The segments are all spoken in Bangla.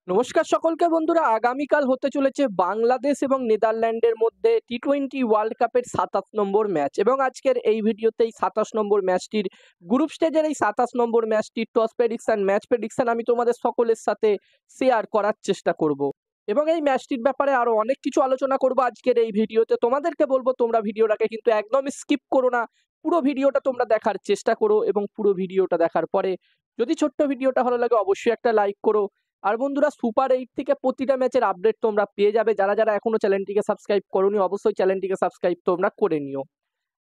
নমস্কার সকলকে বন্ধুরা, আগামীকাল হতে চলেছে বাংলাদেশ এবং নেদারল্যান্ডের মধ্যে টি-20 ওয়ার্ল্ড কাপের ২৭ নম্বর ম্যাচ এবং আজকের এই ভিডিওতেই ২৭ নম্বর ম্যাচটির গ্রুপ স্টেজের এই ২৭ নম্বর ম্যাচটির টস প্রেডিকশন, ম্যাচ প্রেডিকশন আমি তোমাদের সকলের সাথে শেয়ার করার চেষ্টা করব এবং এই ম্যাচটির ব্যাপারে আরো অনেক কিছু আলোচনা করব আজকের এই ভিডিওতে। তোমাদেরকে বলবো তোমরা ভিডিওটাকে কিন্তু একদমই স্কিপ করো না, পুরো ভিডিওটা তোমরা দেখার চেষ্টা করো এবং পুরো ভিডিওটা দেখার পরে যদি ছোট্ট ভিডিওটা ভালো লাগে অবশ্যই একটা লাইক করো। আর বন্ধুরা, সুপার 8 থেকে প্রতিটা ম্যাচের আপডেট তোমরা পেয়ে যাবে। যারা যারা এখনো চ্যানেলটিকে সাবস্ক্রাইব করোনি অবশ্যই চ্যানেলটিকে সাবস্ক্রাইব তোমরা করে নিও।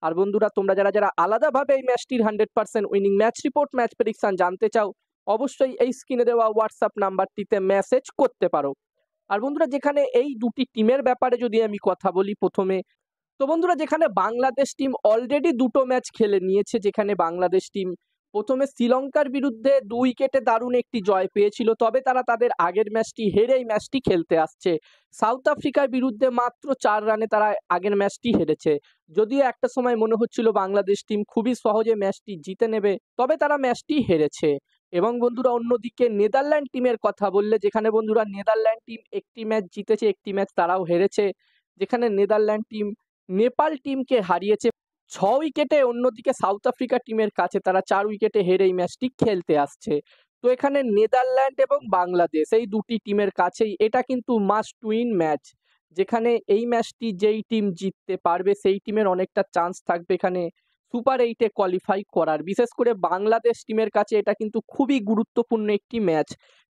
আর বন্ধুরা, তোমরা যারা যারা আলাদাভাবে এই ম্যাচটির 100% winning match report, match prediction জানতে চাও অবশ্যই এই স্ক্রিনে দেওয়া হোয়াটসঅ্যাপ নাম্বারটিতে মেসেজ করতে পারো। আর বন্ধুরা, যেখানে এই দুটি টিমের ব্যাপারে যদি আমি কথা বলি প্রথমে, তো বন্ধুরা যেখানে বাংলাদেশ টিম অলরেডি দুটো ম্যাচ খেলে নিয়েছে, যেখানে বাংলাদেশ টিম প্রথমে শ্রীলঙ্কার বিরুদ্ধে ২ উইকেটে দারুণ একটি জয় পেয়েছিল, তবে তারা তাদের আগের ম্যাচটি হেরে এই ম্যাচটি খেলতে আসছে। সাউথ আফ্রিকার বিরুদ্ধে মাত্র ৪ রানে তারা আগের ম্যাচটি হেরেছে। যদিও একটা সময় মনে হচ্ছিল বাংলাদেশ টিম খুবই সহজে ম্যাচটি জিতে নেবে, তবে তারা ম্যাচটি হেরেছে। এবং বন্ধুরা, অন্যদিকে নেদারল্যান্ড টিমের কথা বললে, যেখানে বন্ধুরা নেদারল্যান্ড টিম একটি ম্যাচ জিতেছে, একটি ম্যাচ তারাও হেরেছে। যেখানে নেদারল্যান্ড টিম নেপাল টিমকে হারিয়েছে ৬ উইকেটে, অন্যদিকে সাউথ আফ্রিকা টিমের কাছে তারা ৪ উইকেটে হেরে এই ম্যাচটি খেলতে আসছে। তো এখানে নেদারল্যান্ড এবং বাংলাদেশ এই দুটি টিমের কাছেই এটা কিন্তু মাস্ট উইন ম্যাচ, যেখানে এই ম্যাচটি যেই টিম জিততে পারবে সেই টিমের অনেকটা চান্স থাকবে এখানে সুপার 8-এ কোয়ালিফাই করার। বিশেষ করে বাংলাদেশ টিমের কাছে এটা কিন্তু খুবই গুরুত্বপূর্ণ একটি ম্যাচ,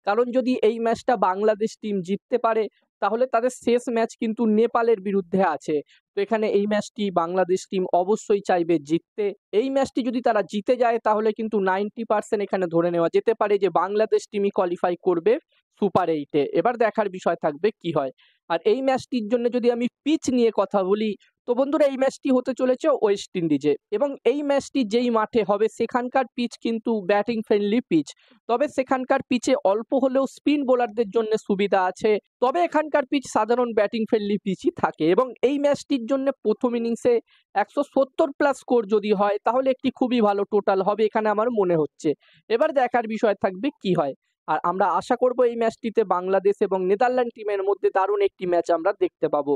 কারণ যদি এই ম্যাচটা বাংলাদেশ টিম জিততে পারে তাহলে তাদের শেষ ম্যাচ কিন্তু নেপালের বিরুদ্ধে আছে। তো এখানে এই ম্যাচটি বাংলাদেশ টিম অবশ্যই চাইবে জিততে। এই ম্যাচটি যদি তারা জিতে যায় তাহলে কিন্তু 90% এখানে ধরে নেওয়া যেতে পারে যে বাংলাদেশ টিমই কোয়ালিফাই করবে সুপার 8-এ। এবার দেখার বিষয় থাকবে কি হয়। আর এই ম্যাচটির জন্য যদি আমি পিচ নিয়ে কথা বলি, তো বন্ধুরা এই ম্যাচটি হতে চলেছে ওয়েস্ট ইন্ডিজে এবং এই ম্যাচটি যেই মাঠে হবে সেখানকার পিচ কিন্তু ব্যাটিং ফ্রেন্ডলি পিচ। তবে সেখানকার পিচে অল্প হলেও স্পিন বোলারদের জন্য সুবিধা আছে, তবে এখানকার পিচ সাধারণ ব্যাটিং ফ্রেন্ডলি পিচই থাকে এবং এই ম্যাচটির জন্য প্রথম ইনিংসে ১৭০+ স্কোর যদি হয় তাহলে একটি খুবই ভালো টোটাল হবে এখানে আমার মনে হচ্ছে। এবার দেখার বিষয় থাকবে কি হয়। আর আমরা আশা করব এই ম্যাচটিতে বাংলাদেশ এবং নেদারল্যান্ড টিমের মধ্যে দারুণ একটি ম্যাচ আমরা দেখতে পাবো,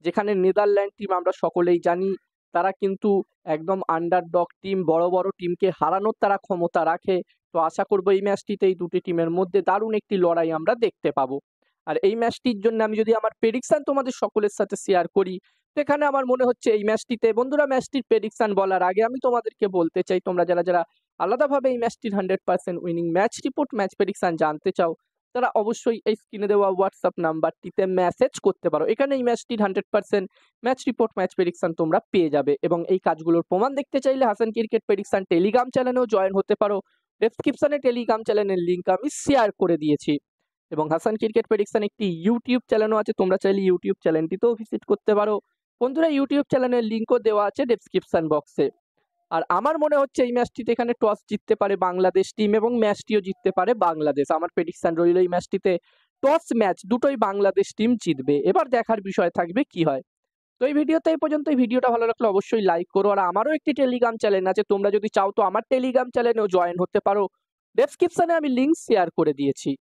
যেখানে নেদারল্যান্ড টিম আমরা সকলেই জানি তারা কিন্তু একদম আন্ডারডগ টিম, বড় বড় টিমকে হারানোর তারা ক্ষমতা রাখে। তো আশা করব এই ম্যাচটিতে এই দুটি টিমের মধ্যে দারুণ একটি লড়াই আমরা দেখতে পাবো। আর এই ম্যাচটির জন্য আমি যদি আমার প্রেডিকশন তোমাদের সকলের সাথে শেয়ার করি, তো এখানে আমার মনে হচ্ছে এই ম্যাচটিতে বন্ধুরা, ম্যাচটির প্রেডিকশন বলার আগে আমি তোমাদেরকে বলতে চাই, তোমরা যারা যারা আলাদাভাবে এই ম্যাচটির 100% winning match report, match prediction জানতে চাও তারা অবশ্যই এই স্ক্রিনে দেওয়া হোয়াটসঅ্যাপ নাম্বারটিতে মেসেজ করতে পারো। এখানে এই ম্যাচটির 100% ম্যাচ রিপোর্ট, ম্যাচ প্রেডিকশন তোমরা পেয়ে যাবে এবং এই কাজগুলোর প্রমাণ দেখতে চাইলে হাসান ক্রিকেট প্রেডিকশন টেলিগ্রাম চ্যানেলেও জয়েন হতে পারো। ডেসক্রিপশনে টেলিগ্রাম চ্যানেলের লিঙ্ক আমি শেয়ার করে দিয়েছি এবং হাসান ক্রিকেট প্রেডিকশন একটি ইউটিউব চ্যানেলও আছে, তোমরা চাইলে ইউটিউব চ্যানেলটিতেও ভিজিট করতে পারো। বন্ধুরা, ইউটিউব চ্যানেলের লিঙ্কও দেওয়া আছে ডেসক্রিপশন বক্সে। আর আমার মনে হচ্ছে এই ম্যাচটিতে এখানে টস জিততে পারে বাংলাদেশ টিম এবং ম্যাচটিও জিততে পারে বাংলাদেশ। আমার প্রেডিকশন রইল এই ম্যাচটিতে টস ম্যাচ দুটোই বাংলাদেশ টিম জিতবে। এবার দেখার বিষয় থাকবে কি হয়। তো এই ভিডিওতে এই পর্যন্ত। এই ভিডিওটা ভালো লাগলে অবশ্যই লাইক করো। আর আমারও একটি টেলিগ্রাম চ্যানেল আছে, তোমরা যদি চাও তো আমার টেলিগ্রাম চ্যানেলেও জয়েন হতে পারো। ডেসক্রিপশনে আমি লিঙ্ক শেয়ার করে দিয়েছি।